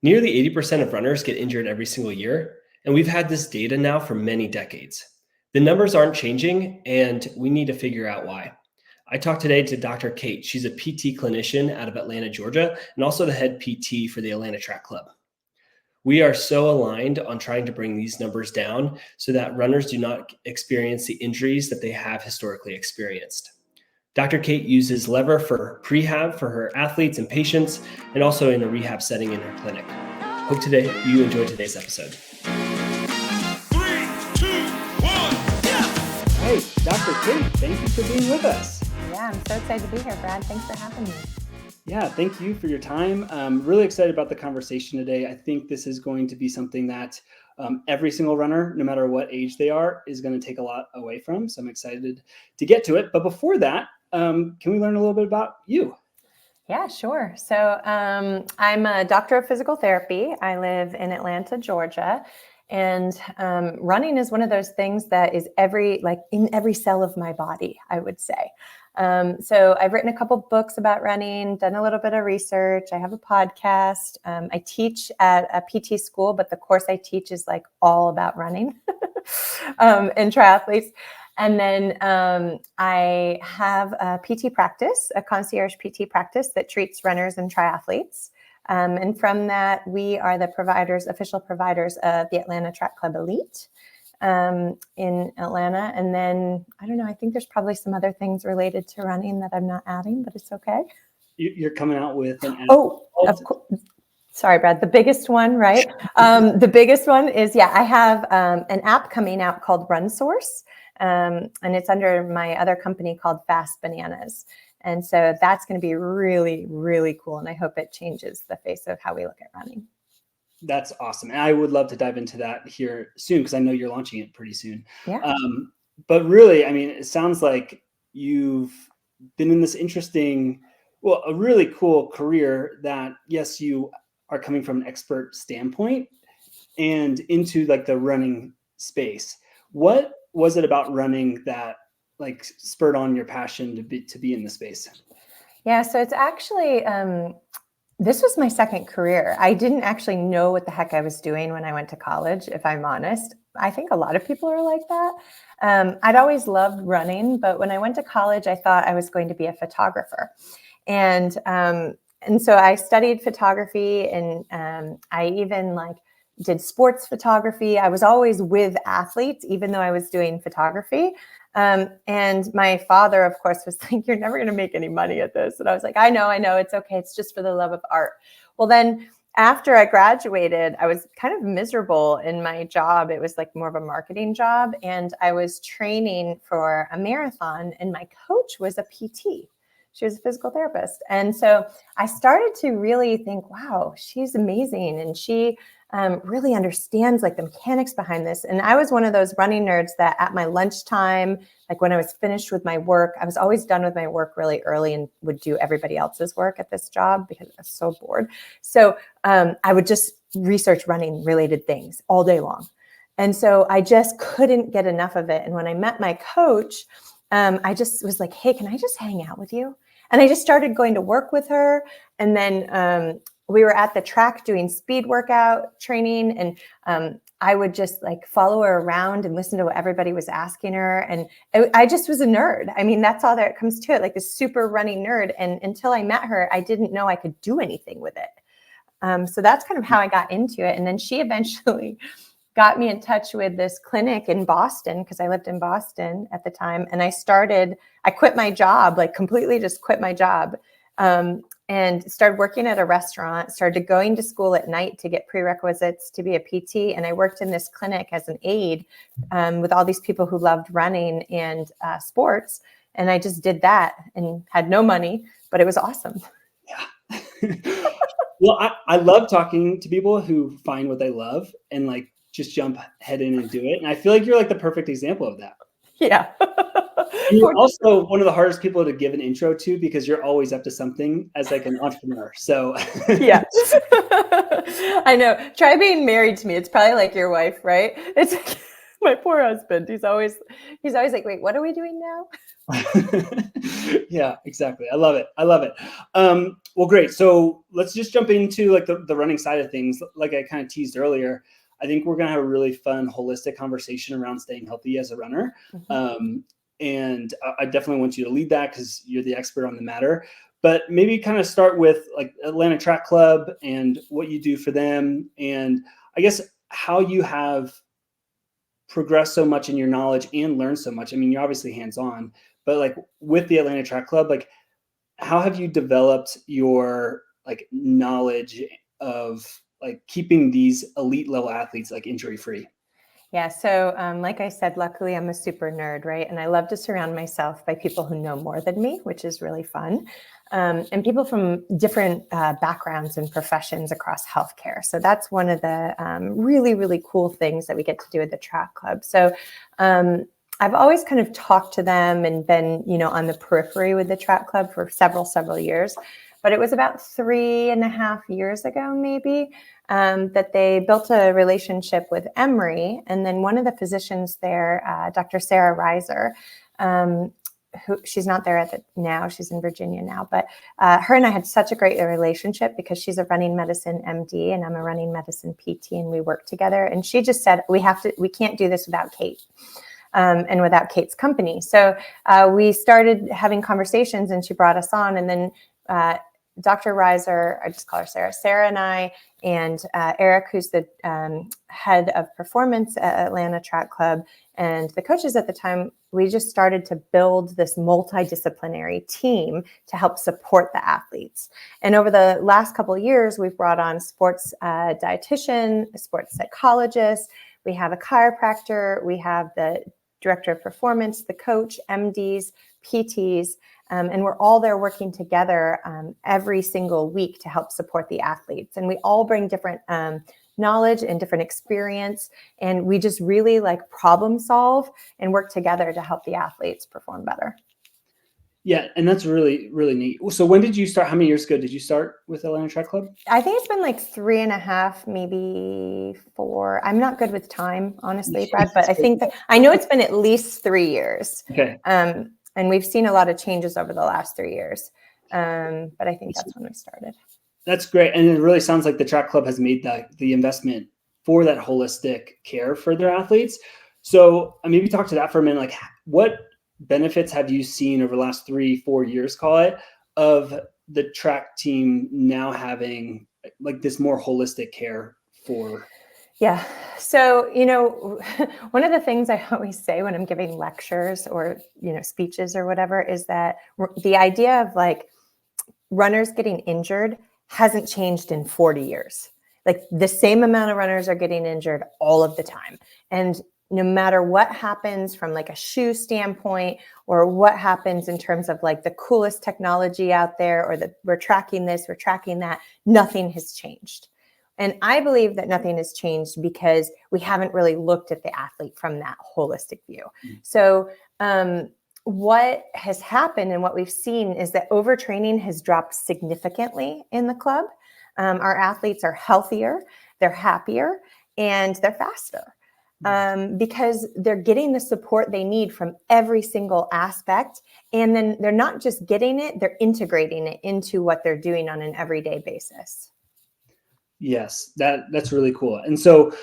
Nearly 80% of runners get injured every single year, and we've had this data now for many decades. The numbers aren't changing, and we need to figure out why. I talked today to Dr. Kate. She's a PT clinician out of Atlanta, Georgia, and also the head PT for the Atlanta Track Club. We are so aligned on trying to bring these numbers down so that runners do not experience the injuries that they have historically experienced. Dr. Kate uses lever for prehab for her athletes and patients, and also in a rehab setting in her clinic. Hope you enjoyed today's episode. 3, 2, 1, yeah! Hey, Dr. Kate, thank you for being with us. Yeah, I'm so excited to be here, Brad. Thanks for having me. Yeah, thank you for your time. I'm really excited about the conversation today. I think this is going to be something that every single runner, no matter what age they are, is going to take a lot away from. So I'm excited to get to it. But before that, can we learn a little bit about you? Yeah, sure. So I'm a doctor of physical therapy. I live in Atlanta, Georgia. And running is one of those things that is in every cell of my body, I would say. So I've written a couple books about running, done a little bit of research. I have a podcast. I teach at a PT school, but the course I teach is like all about running and triathletes. And then I have a PT practice, a concierge PT practice that treats runners and triathletes. And from that, we are the official providers of the Atlanta Track Club Elite in Atlanta. And then, I don't know, I think there's probably some other things related to running that I'm not adding, but it's okay. You're coming out with an of course. Sorry, Brad. The biggest one, right? The biggest one is, I have an app coming out called RunSource. And it's under my other company called FastBananas. And so that's going to be really, really cool. And I hope it changes the face of how we look at running. That's awesome. And I would love to dive into that here soon, because I know you're launching it pretty soon. Yeah. But really, I mean, it sounds like you've been in this interesting, a really cool career that, yes, you are coming from an expert standpoint and into like the running space. What was it about running that like spurred on your passion to be in the space? Yeah, so it's actually this was my second career. I didn't actually know what the heck I was doing when I went to college, if I'm honest. I think a lot of people are like that. I'd always loved running, but when I went to college, I thought I was going to be a photographer. And so I studied photography, and I even did sports photography. I was always with athletes, even though I was doing photography. And my father, of course, was like, "You're never going to make any money at this." And I was like, I know, it's okay. It's just for the love of art. Well, then after I graduated, I was kind of miserable in my job. It was like more of a marketing job. And I was training for a marathon, and my coach was a PT. She was a physical therapist. And so I started to really think, wow, she's amazing. And she really understands like the mechanics behind this. And I was one of those running nerds that at my lunchtime, like when I was finished with my work, I was always done with my work really early and would do everybody else's work at this job because I was so bored. So I would just research running related things all day long. And so I just couldn't get enough of it. And when I met my coach, I just was like, "Hey, can I just hang out with you?" And I just started going to work with her. And then we were at the track doing speed workout training, and I would just like follow her around and listen to what everybody was asking her. And I just was a nerd. I mean, that's all there comes to it, like a super running nerd. And until I met her, I didn't know I could do anything with it. So that's kind of how I got into it. And then she eventually got me in touch with this clinic in Boston, because I lived in Boston at the time. And I quit my job, like completely just quit my job. And started working at a restaurant, started going to school at night to get prerequisites to be a PT. And I worked in this clinic as an aide with all these people who loved running and sports. And I just did that and had no money, but it was awesome. Yeah. Well, I love talking to people who find what they love and like just jump head in and do it. And I feel like you're like the perfect example of that. Yeah. You're also one of the hardest people to give an intro to, because you're always up to something as like an entrepreneur. So yeah, I know. Try being married to me. It's probably like your wife, right? It's like My poor husband. He's always like, wait, what are we doing now? Yeah, exactly. I love it. I love it. Well, great. So let's just jump into like the running side of things. Like I kind of teased earlier, I think we're going to have a really fun, holistic conversation around staying healthy as a runner. And I definitely want you to lead that because you're the expert on the matter. But maybe kind of start with like Atlanta Track Club and what you do for them. And I guess how you have progressed so much in your knowledge and learned so much. I mean, you're obviously hands-on, but like with the Atlanta Track Club, like how have you developed your like knowledge of like keeping these elite level athletes like injury free? Yeah. So like I said, luckily I'm a super nerd, right? And I love to surround myself by people who know more than me, which is really fun. And people from different backgrounds and professions across healthcare. So that's one of the really, really cool things that we get to do at the track club. So I've always kind of talked to them and been, on the periphery with the track club for several years. But it was about 3.5 years ago, maybe, that they built a relationship with Emory. And then one of the physicians there, Dr. Sarah Reiser, who she's not there now, she's in Virginia now, but her and I had such a great relationship because she's a running medicine MD and I'm a running medicine PT, and we work together. And she just said, we can't do this without Kate. And without Kate's company. So we started having conversations and she brought us on. And then Dr. Reiser, I just call her Sarah and I, and Eric, who's the head of performance at Atlanta Track Club, and the coaches at the time, we just started to build this multidisciplinary team to help support the athletes. And over the last couple of years, we've brought on sports dietitian, a sports psychologist, we have a chiropractor, we have the director of performance, the coach, MDs, PTs, and we're all there working together every single week to help support the athletes. And we all bring different knowledge and different experience, and we just really like problem solve and work together to help the athletes perform better. Yeah, and that's really, really neat. So when did you start? How many years ago did you start with Atlanta Track Club? I think it's been like 3.5, maybe 4. I'm not good with time, honestly, Brad, but I know it's been at least 3 years. Okay. And we've seen a lot of changes over the last 3 years. But I think that's when we started. That's great. And it really sounds like the track club has made the investment for that holistic care for their athletes. So maybe talk to that for a minute. Like what benefits have you seen over the last 3-4 years, call it, of the track team now having like this more holistic care for? Yeah. So, one of the things I always say when I'm giving lectures or, speeches or whatever is that the idea of like runners getting injured hasn't changed in 40 years. Like the same amount of runners are getting injured all of the time. And no matter what happens from like a shoe standpoint or what happens in terms of like the coolest technology out there or we're tracking this, we're tracking that, nothing has changed. And I believe that nothing has changed because we haven't really looked at the athlete from that holistic view. So what has happened and what we've seen is that overtraining has dropped significantly in the club. Our athletes are healthier, they're happier, and they're faster. Because they're getting the support they need from every single aspect. And then they're not just getting it, they're integrating it into what they're doing on an everyday basis. Yes, that's really cool. And so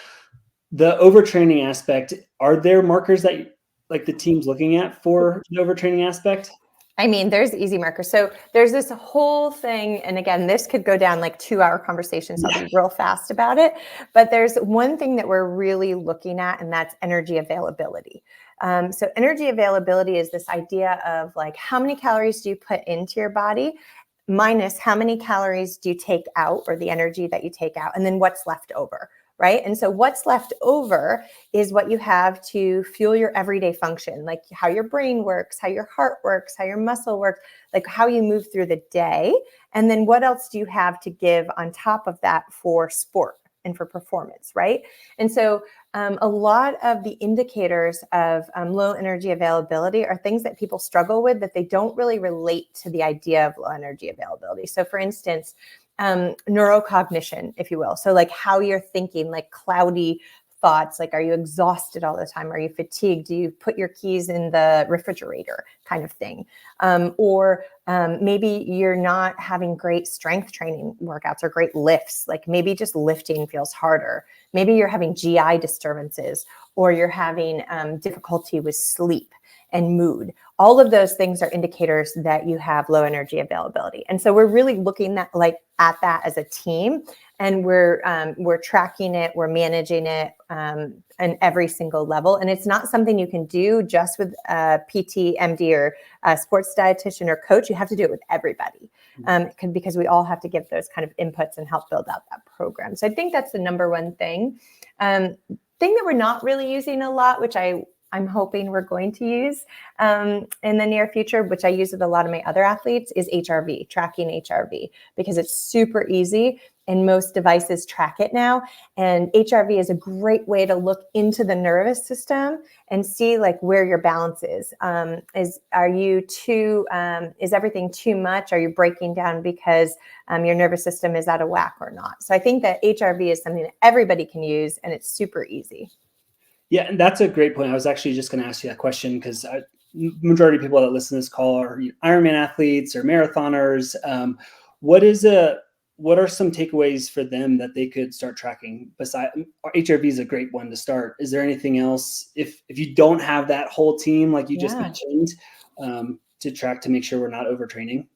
the overtraining aspect, are there markers that like the team's looking at for the overtraining aspect? I mean, there's easy markers. So there's this whole thing. And again, this could go down like 2-hour conversations. So I'll be real fast about it. But there's one thing that we're really looking at, and that's energy availability. So energy availability is this idea of like, how many calories do you put into your body minus how many calories do you take out, or the energy that you take out, and then what's left over. Right. And so what's left over is what you have to fuel your everyday function, like how your brain works, how your heart works, how your muscle works, like how you move through the day. And then what else do you have to give on top of that for sport and for performance, right? And so a lot of the indicators of low energy availability are things that people struggle with that they don't really relate to the idea of low energy availability. So for instance, neurocognition, if you will. So like how you're thinking, like cloudy thoughts like, are you exhausted all the time? Are you fatigued? Do you put your keys in the refrigerator kind of thing? Or maybe you're not having great strength training workouts or great lifts. Like maybe just lifting feels harder. Maybe you're having GI disturbances, or you're having difficulty with sleep and mood. All of those things are indicators that you have low energy availability. And so we're really looking at that as a team, and we're tracking it, we're managing it on every single level. And it's not something you can do just with a PT, MD, or a sports dietitian or coach. You have to do it with everybody because we all have to give those kind of inputs and help build out that program. So I think that's the number one thing. Thing that we're not really using a lot, which I'm hoping we're going to use in the near future, which I use with a lot of my other athletes, is HRV, tracking HRV, because it's super easy and most devices track it now. And HRV is a great way to look into the nervous system and see like where your balance is. Is everything too much? Are you breaking down because your nervous system is out of whack or not? So I think that HRV is something that everybody can use, and it's super easy. Yeah, and that's a great point. I was actually just going to ask you that question because majority of people that listen to this call are Ironman athletes or marathoners. What are some takeaways for them that they could start tracking? Besides, HRV is a great one to start. Is there anything else if you don't have that whole team like you just mentioned to track to make sure we're not overtraining?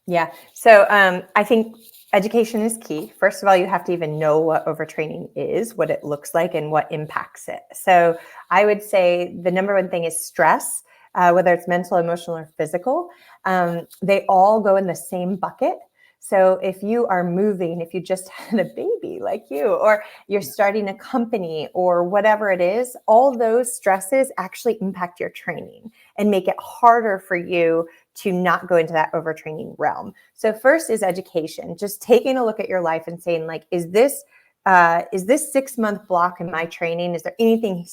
Yeah. So I think education is key. First of all, you have to even know what overtraining is, what it looks like, and what impacts it. So I would say the number one thing is stress, whether it's mental, emotional, or physical. They all go in the same bucket. So if you are moving, if you just had a baby like you, or you're starting a company or whatever it is, all those stresses actually impact your training and make it harder for you to not go into that overtraining realm. So first is education, just taking a look at your life and saying like, is this 6-month block in my training? Is there anything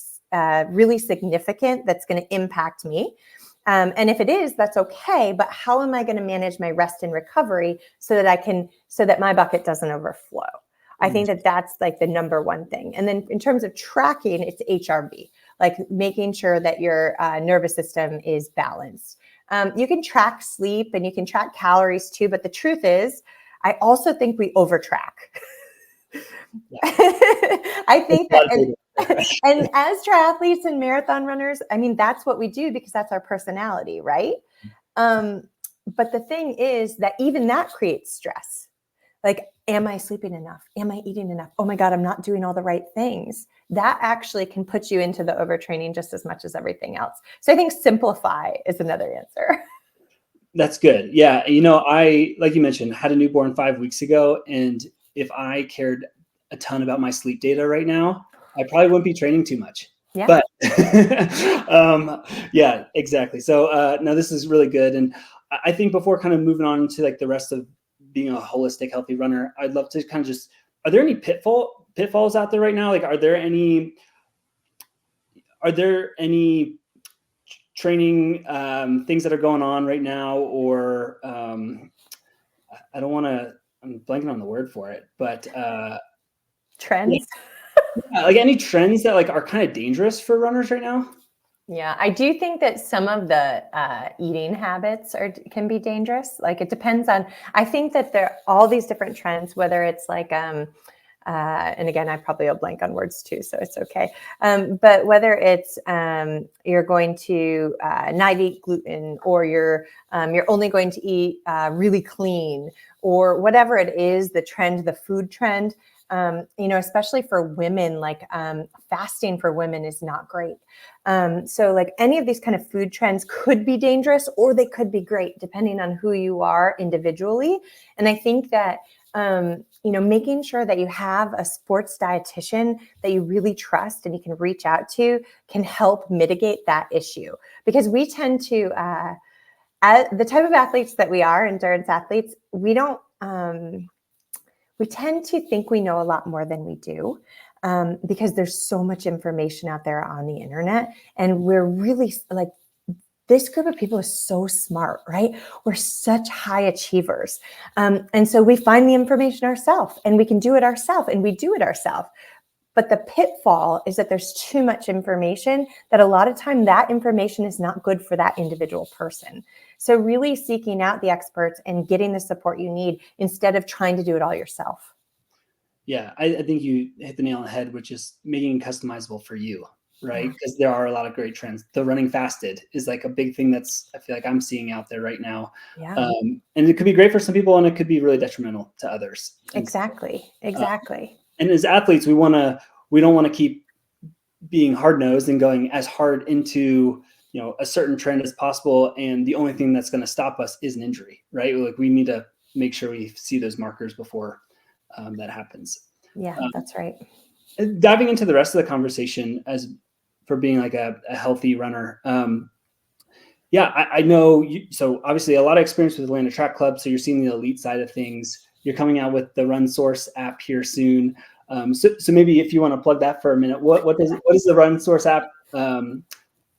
really significant that's going to impact me? And if it is, that's okay. But how am I going to manage my rest and recovery so that my bucket doesn't overflow? I think that that's like the number one thing. And then in terms of tracking, it's HRV, like making sure that your nervous system is balanced. You can track sleep and you can track calories too. But the truth is, I also think we overtrack. I think that, and as triathletes and marathon runners, I mean, that's what we do because that's our personality, right? But the thing is that even that creates stress. Like, am I sleeping enough? Am I eating enough? Oh my God, I'm not doing all the right things. That actually can put you into the overtraining just as much as everything else. So I think simplify is another answer. That's good. Yeah. I, like you mentioned, had a newborn 5 weeks ago. And if I cared a ton about my sleep data right now, I probably wouldn't be training too much. Yeah. But yeah, exactly. So no, this is really good. And I think before kind of moving on to like the rest of being a holistic, healthy runner, I'd love to kind of just, are there any pitfalls out there right now? Like, are there any training things that are going on right now, or I'm blanking on the word for it, but trends. Yeah, like any trends that like are kind of dangerous for runners right now? Yeah, I do think that some of the eating habits can be dangerous. Like it depends on, I think that there are all these different trends, whether it's like, and again, I probably will blank on words too, so it's okay. But whether it's you're going to not eat gluten, or you're only going to eat really clean, or whatever it is, the trend, the food trend, especially for women, like fasting for women is not great. So like any of these kind of food trends could be dangerous, or they could be great depending on who you are individually. And I think that, making sure that you have a sports dietitian that you really trust and you can reach out to can help mitigate that issue, because we tend to, the type of athletes that we are, endurance athletes, we tend to think we know a lot more than we do, because there's so much information out there on the internet. And we're really like, this group of people is so smart, right? We're such high achievers. And so we find the information ourselves and we can do it ourselves, and we do it ourselves. But the pitfall is that there's too much information that a lot of time that information is not good for that individual person. So really seeking out the experts and getting the support you need instead of trying to do it all yourself. Yeah, I think you hit the nail on the head, which is making it customizable for you, right? Because there are a lot of great trends. The running fasted is like a big thing that's, I feel like I'm seeing out there right now. Yeah. And it could be great for some people and it could be really detrimental to others. Exactly. And as athletes, we don't want to keep being hard nosed and going as hard into, a certain trend as possible. And the only thing that's going to stop us is an injury, right? Like we need to make sure we see those markers before that happens. Yeah, that's right. Diving into the rest of the conversation as for being like a healthy runner. I know you, so obviously a lot of experience with Atlanta Track Club. So you're seeing the elite side of things. You're coming out with the RunSource app here soon. So maybe if you want to plug that for a minute, what is the RunSource app?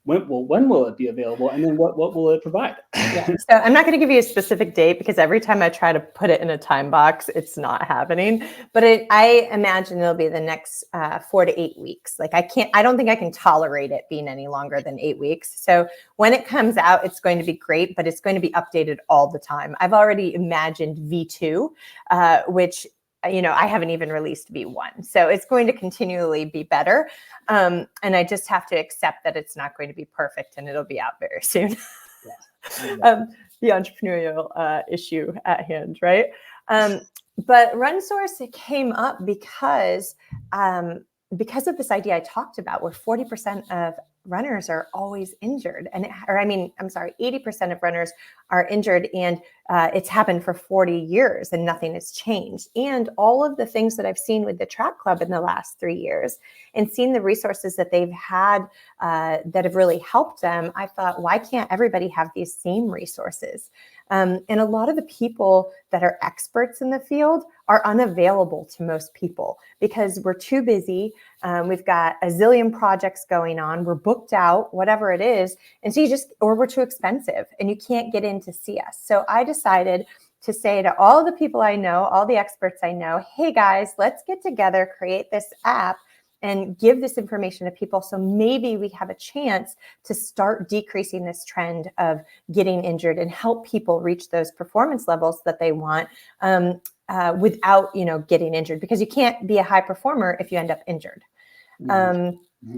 When will it be available? And then what will it provide? Yeah. So I'm not going to give you a specific date because every time I try to put it in a time box, it's not happening. But I imagine it'll be the next 4 to 8 weeks. Like I don't think I can tolerate it being any longer than 8 weeks. So when it comes out, it's going to be great, but it's going to be updated all the time. I've already imagined V2, which I haven't even released V1. So it's going to continually be better. And I just have to accept that it's not going to be perfect and it'll be out very soon. The entrepreneurial issue at hand, right? But RunSource came up because of this idea I talked about where 40% of runners are always injured. 80% of runners are injured and it's happened for 40 years and nothing has changed. And all of the things that I've seen with the track club in the last 3 years and seen the resources that they've had that have really helped them, I thought, why can't everybody have these same resources? And a lot of the people that are experts in the field are unavailable to most people because we're too busy. We've got a zillion projects going on. We're booked out, whatever it is. And so or we're too expensive and you can't get in to see us. So I decided to say to all the people I know, all the experts I know, hey guys, let's get together, create this app and give this information to people. So maybe we have a chance to start decreasing this trend of getting injured and help people reach those performance levels that they want without, getting injured, because you can't be a high performer if you end up injured.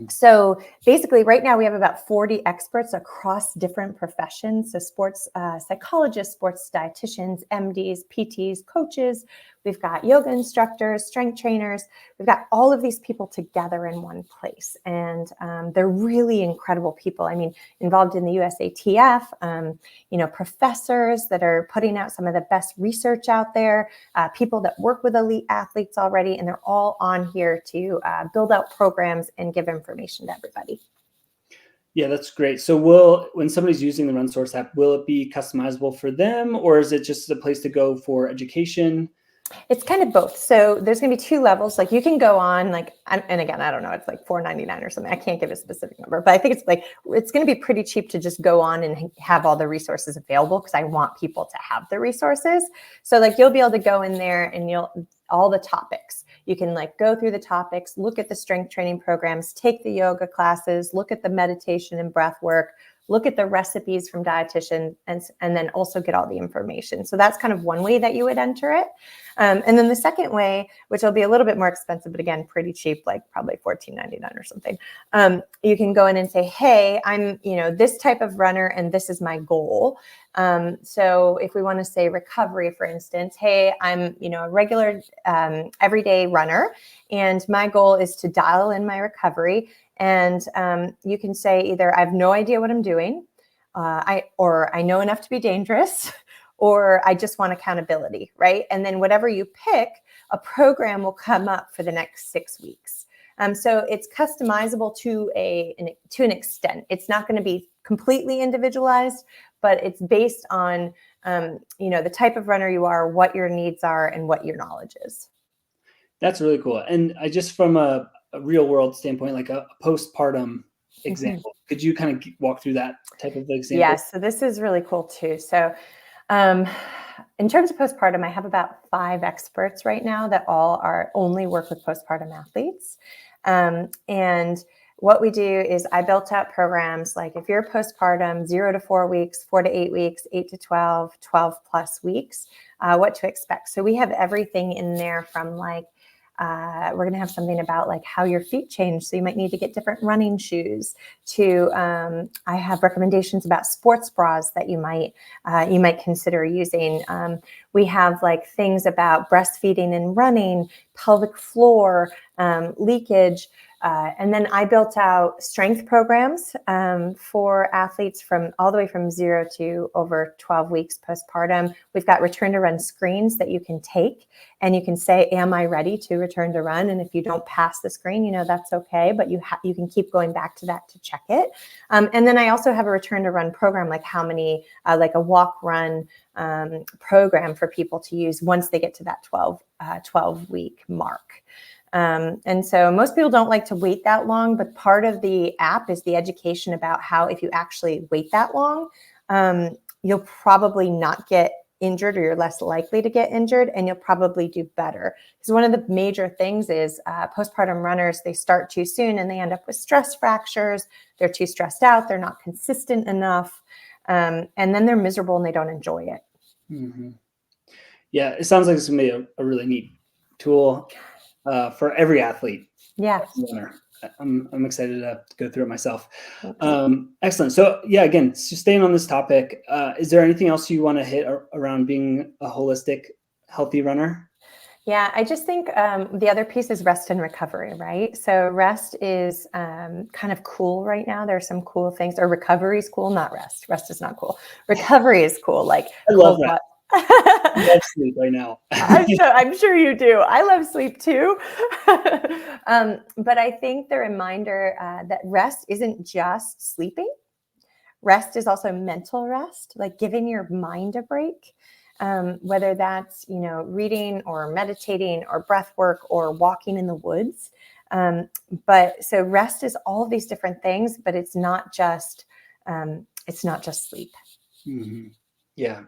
So basically right now we have about 40 experts across different professions. So sports psychologists, sports dietitians, MDs, PTs, coaches. We've got yoga instructors, strength trainers. We've got all of these people together in one place. And they're really incredible people. I mean, involved in the USATF, professors that are putting out some of the best research out there, people that work with elite athletes already, and they're all on here to build out programs and give information to everybody. Yeah, that's great. So when somebody's using the RunSource app, will it be customizable for them, or is it just a place to go for education? It's kind of both. So there's going to be 2 levels. Like you can go on and again, I don't know, it's like $4.99 or something. I can't give a specific number, but I think it's going to be pretty cheap to just go on and have all the resources available because I want people to have the resources. So you'll be able to go in there and all the topics. You can go through the topics, look at the strength training programs, take the yoga classes, look at the meditation and breath work, look at the recipes from dietitians, and then also get all the information. So that's kind of one way that you would enter it. And then the second way, which will be a little bit more expensive, but again, pretty cheap, like probably $14.99 or something. You can go in and say, hey, I'm, this type of runner and this is my goal. So if we want to say recovery, for instance, hey, I'm, a regular everyday runner and my goal is to dial in my recovery. And you can say either I have no idea what I'm doing, I know enough to be dangerous, or I just want accountability, right? And then whatever you pick, a program will come up for the next 6 weeks. So it's customizable to an extent. It's not going to be completely individualized, but it's based on the type of runner you are, what your needs are, and what your knowledge is. That's really cool. And I just from a real world standpoint, like a postpartum example, could you kind of walk through that type of example? Yes. So this is really cool too. So in terms of postpartum, I have about 5 experts right now that all only work with postpartum athletes. And what we do is I built out programs like if you're postpartum, 0 to 4 weeks, 4 to 8 weeks, 8 to 12, 12 plus weeks, what to expect. So we have everything in there from like, we're going to have something about like how your feet change. So you might need to get different running shoes to, I have recommendations about sports bras that you might consider using. We have like things about breastfeeding and running, pelvic floor, leakage. And then I built out strength programs for athletes from all the way from 0 to over 12 weeks postpartum. We've got return to run screens that you can take and you can say, am I ready to return to run? And if you don't pass the screen, that's okay, but you can keep going back to that to check it. And then I also have a return to run program, like how many, like a walk run program for people to use once they get to that 12 week mark. And so most people don't like to wait that long, but part of the app is the education about how if you actually wait that long, you'll probably not get injured or you're less likely to get injured and you'll probably do better. Because one of the major things is postpartum runners, they start too soon and they end up with stress fractures. They're too stressed out. They're not consistent enough. And then they're miserable and they don't enjoy it. Mm-hmm. Yeah, it sounds like it's going to be a really neat tool for every athlete. Yeah. I'm excited to go through it myself. Excellent. So yeah, again, just staying on this topic, is there anything else you want to hit around being a holistic, healthy runner? Yeah, I just think the other piece is rest and recovery, right? So rest is kind of cool right now. There are some cool things, or recovery is cool, not rest. Rest is not cool. Recovery is cool. Like I love that. I love sleep right now. I'm sure you do. I love sleep too. But I think the reminder that rest isn't just sleeping. Rest is also mental rest, like giving your mind a break, whether that's, reading or meditating or breath work or walking in the woods. But so rest is all of these different things, but it's not just sleep. Mm-hmm. Yeah.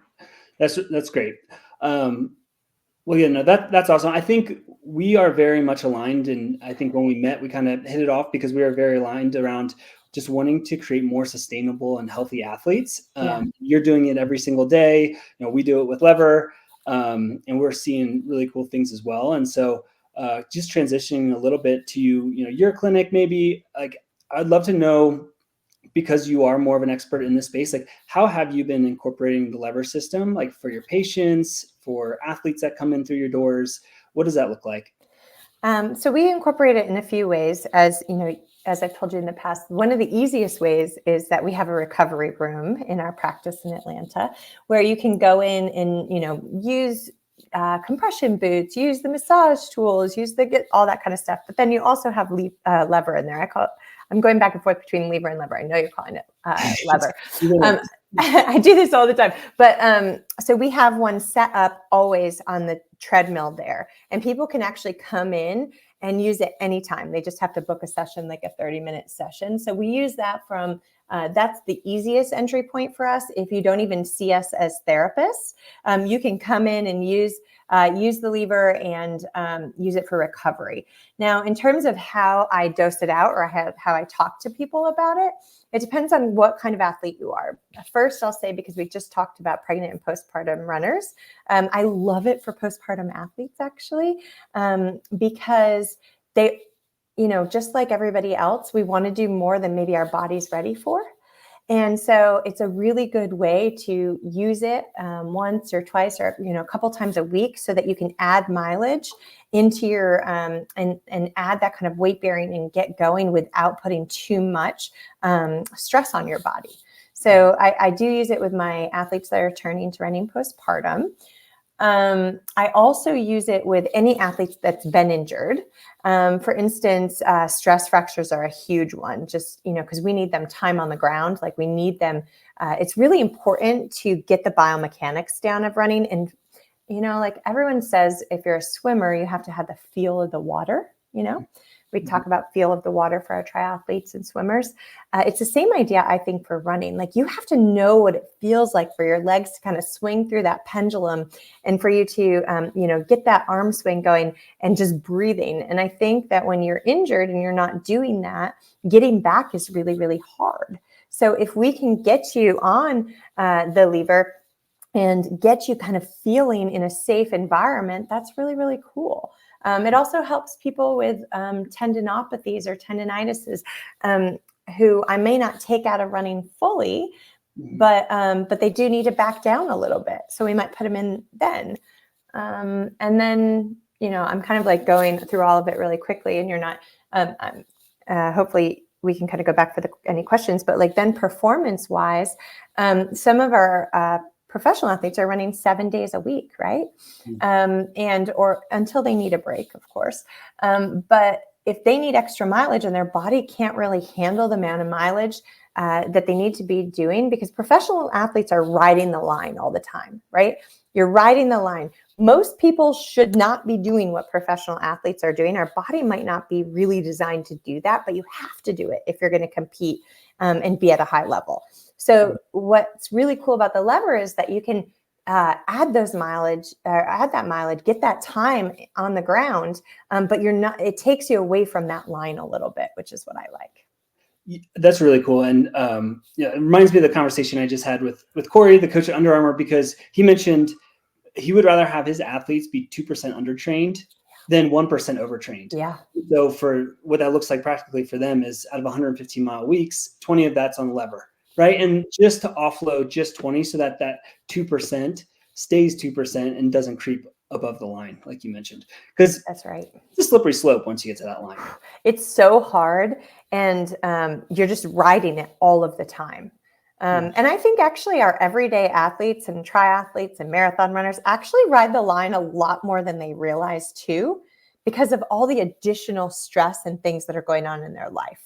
That's great. Well, yeah, no, that's awesome. I think we are very much aligned. And I think when we met, we kind of hit it off because we are very aligned around just wanting to create more sustainable and healthy athletes. You're doing it every single day. We do it with Lever, and we're seeing really cool things as well. And so just transitioning a little bit to, your clinic, maybe, like, I'd love to know, because you are more of an expert in this space, like how have you been incorporating the Lever system, like for your patients, for athletes that come in through your doors? What does that look like? So we incorporate it in a few ways. As I've told you in the past, one of the easiest ways is that we have a recovery room in our practice in Atlanta where you can go in and, use compression boots, use the massage tools, all that kind of stuff. But then you also have Lever in there. I'm going back and forth between Lever and Lever. I know you're calling it Lever. I do this all the time. But so we have one set up always on the treadmill there. And people can actually come in and use it anytime. They just have to book a session, like a 30-minute session. So we use that from, that's the easiest entry point for us. If you don't even see us as therapists, you can come in and use the Lever and use it for recovery. Now, in terms of how I dose it out or how I talk to people about it, it depends on what kind of athlete you are. First, I'll say, because we just talked about pregnant and postpartum runners, I love it for postpartum athletes, actually, because they, just like everybody else, we want to do more than maybe our body's ready for. And so it's a really good way to use it once or twice or a couple times a week so that you can add mileage into your and add that kind of weight bearing and get going without putting too much stress on your body. So I do use it with my athletes that are turning to running postpartum. I also use it with any athlete that's been injured. For instance, stress fractures are a huge one, just, because we need them time on the ground. Like we need them. It's really important to get the biomechanics down of running. And, like everyone says, if you're a swimmer, you have to have the feel of the water. We talk about feel of the water for our triathletes and swimmers. It's the same idea, I think, for running. Like, you have to know what it feels like for your legs to kind of swing through that pendulum, and for you to, get that arm swing going and just breathing. And I think that when you're injured and you're not doing that, getting back is really, really hard. So if we can get you on the lever and get you kind of feeling in a safe environment, that's really, really cool. It also helps people with tendinopathies or tendinitises who I may not take out of running fully, but they do need to back down a little bit. So we might put them in then. And then, I'm kind of like going through all of it really quickly, and you're not, hopefully we can kind of go back for any questions, but like then performance wise, some of our professional athletes are running 7 days a week, right? Or until they need a break, of course. But if they need extra mileage and their body can't really handle the amount of mileage that they need to be doing, because professional athletes are riding the line all the time, right? You're riding the line. Most people should not be doing what professional athletes are doing. Our body might not be really designed to do that, but you have to do it if you're going to compete and be at a high level. So what's really cool about the lever is that you can add that mileage, get that time on the ground, but it takes you away from that line a little bit, which is what I like. That's really cool. And it reminds me of the conversation I just had with Corey, the coach at Under Armour, because he mentioned he would rather have his athletes be 2% undertrained than 1% overtrained. Yeah. So for what that looks like practically for them is, out of 115-mile weeks, 20 of that's on the lever. Right. And just to offload just 20 so that 2% stays 2% and doesn't creep above the line, like you mentioned. Because that's right. It's a slippery slope once you get to that line. It's so hard. And you're just riding it all of the time. And I think actually our everyday athletes and triathletes and marathon runners actually ride the line a lot more than they realize too, because of all the additional stress and things that are going on in their life.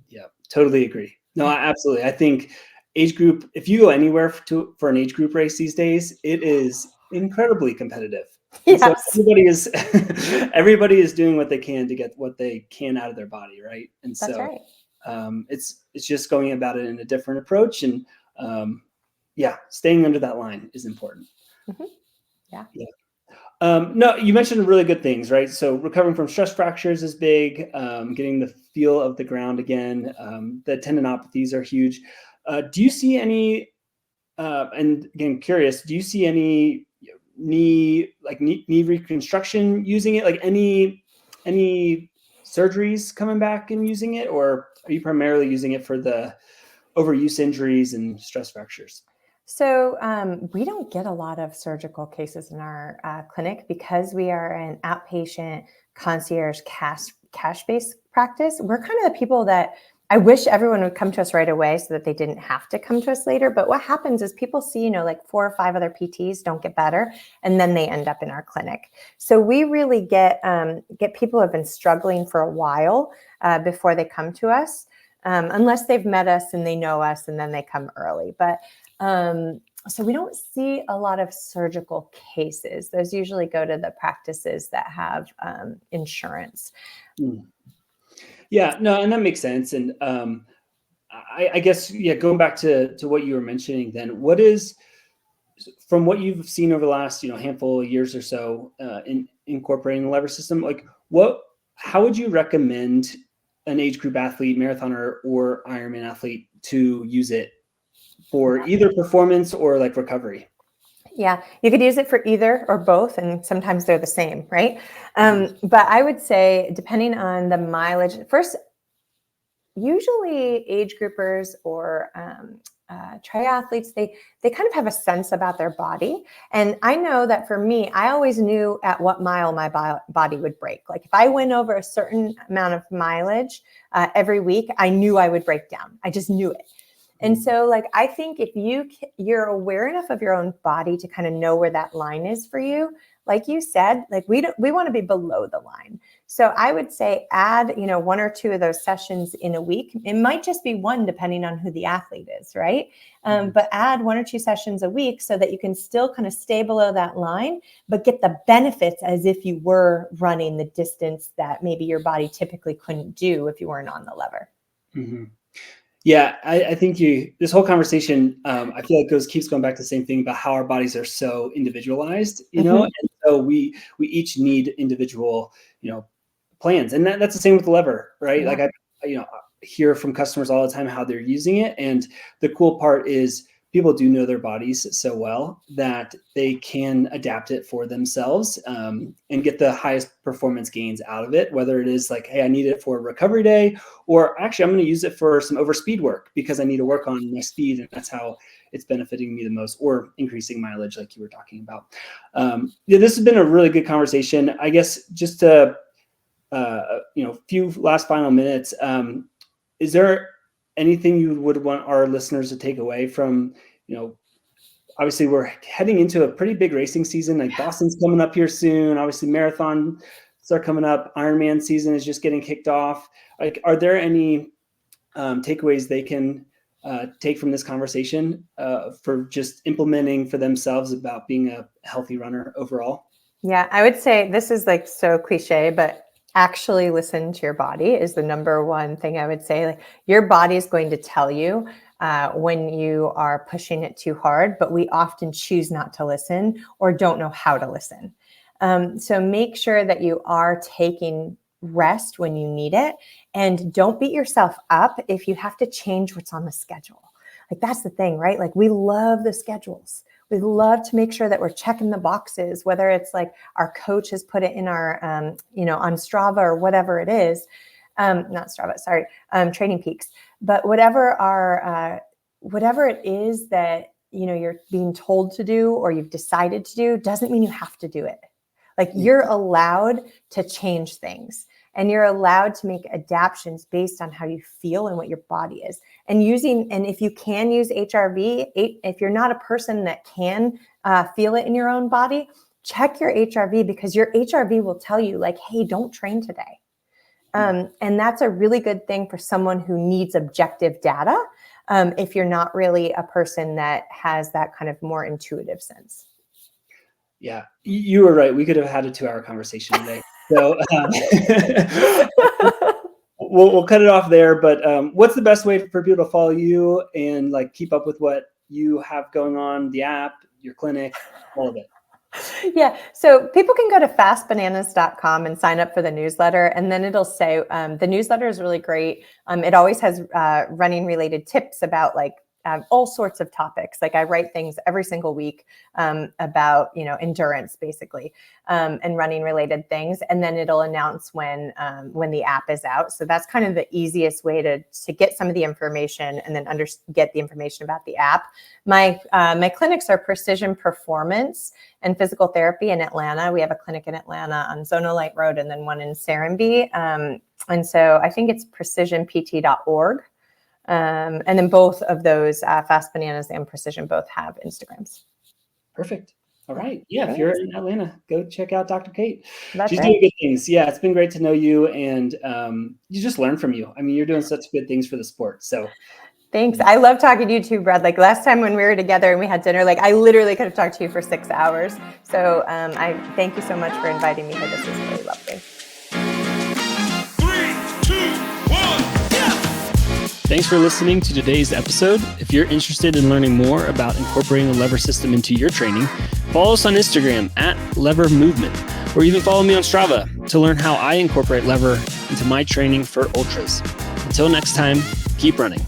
Yeah, totally agree. No, absolutely. I think age group, if you go anywhere for an age group race these days, it is incredibly competitive. Yes. So everybody is doing what they can to get what they can out of their body, right? And That's so right. It's just going about it in a different approach, and staying under that line is important. Mm-hmm. Yeah. No, you mentioned really good things, right? So recovering from stress fractures is big. Getting the feel of the ground again. The tendinopathies are huge. Do you see any? And again, curious. Do you see any knee reconstruction using it? Like any surgeries coming back and using it, or are you primarily using it for the overuse injuries and stress fractures? So we don't get a lot of surgical cases in our clinic because we are an outpatient concierge cash-based practice. We're kind of the people that I wish everyone would come to us right away so that they didn't have to come to us later. But what happens is people see, like 4 or 5 other PTs don't get better, and then they end up in our clinic. So we really get people who have been struggling for a while before they come to us, unless they've met us and they know us, and then they come early. But so we don't see a lot of surgical cases. Those usually go to the practices that have insurance. Yeah, no, and that makes sense. And I guess, going back to what you were mentioning then, what is, from what you've seen over the last, handful of years or so in incorporating the lever system, like how would you recommend an age group athlete, marathoner or Ironman athlete to use it for either performance or like recovery? Yeah, you could use it for either or both, and sometimes they're the same, right? But I would say, depending on the mileage, first, usually age groupers or triathletes, they kind of have a sense about their body. And I know that for me, I always knew at what mile my body would break. Like if I went over a certain amount of mileage every week, I knew I would break down. I just knew it. And so I think if you're aware enough of your own body to kind of know where that line is for you, like you said, we want to be below the line. So I would say add, one or two of those sessions in a week. It might just be one, depending on who the athlete is, right? But add 1 or 2 sessions a week so that you can still kind of stay below that line, but get the benefits as if you were running the distance that maybe your body typically couldn't do if you weren't on the lever. Mm-hmm. Yeah, I think this whole conversation, I feel like keeps going back to the same thing about how our bodies are so individualized, and so we each need individual, plans, and that's the same with the lever, right? Yeah. Like I hear from customers all the time how they're using it, and the cool part is people do know their bodies so well that they can adapt it for themselves and get the highest performance gains out of it, whether it is like, hey, I need it for a recovery day, or actually I'm going to use it for some overspeed work because I need to work on my speed, and that's how it's benefiting me the most, or increasing mileage like you were talking about. This has been a really good conversation. I guess just to, few last final minutes, is there anything you would want our listeners to take away from, obviously we're heading into a pretty big racing season, like Boston's coming up here soon. Obviously marathons are coming up. Ironman season is just getting kicked off. Like, are there any takeaways they can take from this conversation for just implementing for themselves about being a healthy runner overall? Yeah, I would say this is like so cliche, but actually listen to your body is the number one thing I would say. Like, your body is going to tell you when you are pushing it too hard, but we often choose not to listen or don't know how to listen. So make sure that you are taking rest when you need it, and don't beat yourself up if you have to change what's on the schedule. Like, that's the thing, right? Like, we love the schedules. We love to make sure that we're checking the boxes, whether it's like our coach has put it in our, on Strava or whatever it is, not Strava, sorry, Training Peaks, but whatever it is that, you're being told to do or you've decided to do doesn't mean you have to do it. Like, you're allowed to change things, and you're allowed to make adaptations based on how you feel and what your body is. And if you can use HRV, if you're not a person that can feel it in your own body, check your HRV, because your HRV will tell you like, hey, don't train today. And that's a really good thing for someone who needs objective data. If you're not really a person that has that kind of more intuitive sense. Yeah, you were right. We could have had a 2-hour conversation today. So we'll cut it off there. But what's the best way for people to follow you and like keep up with what you have going on, the app, your clinic, all of it? Yeah. So people can go to fastbananas.com and sign up for the newsletter. And then it'll say, the newsletter is really great. It always has running related tips about like all sorts of topics. Like, I write things every single week about, endurance basically, and running related things. And then it'll announce when the app is out. So that's kind of the easiest way to get some of the information, and then get the information about the app. My clinics are Precision Performance and Physical Therapy in Atlanta. We have a clinic in Atlanta on Zona Light Road, and then one in Serenbe. And so I think it's precisionpt.org. And then both of those, FastBananas and Precision, both have Instagrams. Perfect. All right. Yeah. If you're in Atlanta, go check out Dr. Kate. She's right. doing good things. Yeah. It's been great to know you, and you just learn from you. I mean, you're doing such good things for the sport. So thanks. I love talking to you too, Brad. Like, last time when we were together and we had dinner, like, I literally could have talked to you for 6 hours. So I thank you so much for inviting me here. This was really lovely. 3, 2, 1. Thanks for listening to today's episode. If you're interested in learning more about incorporating a lever system into your training, follow us on Instagram @LeverMovement, or even follow me on Strava to learn how I incorporate lever into my training for ultras. Until next time, keep running.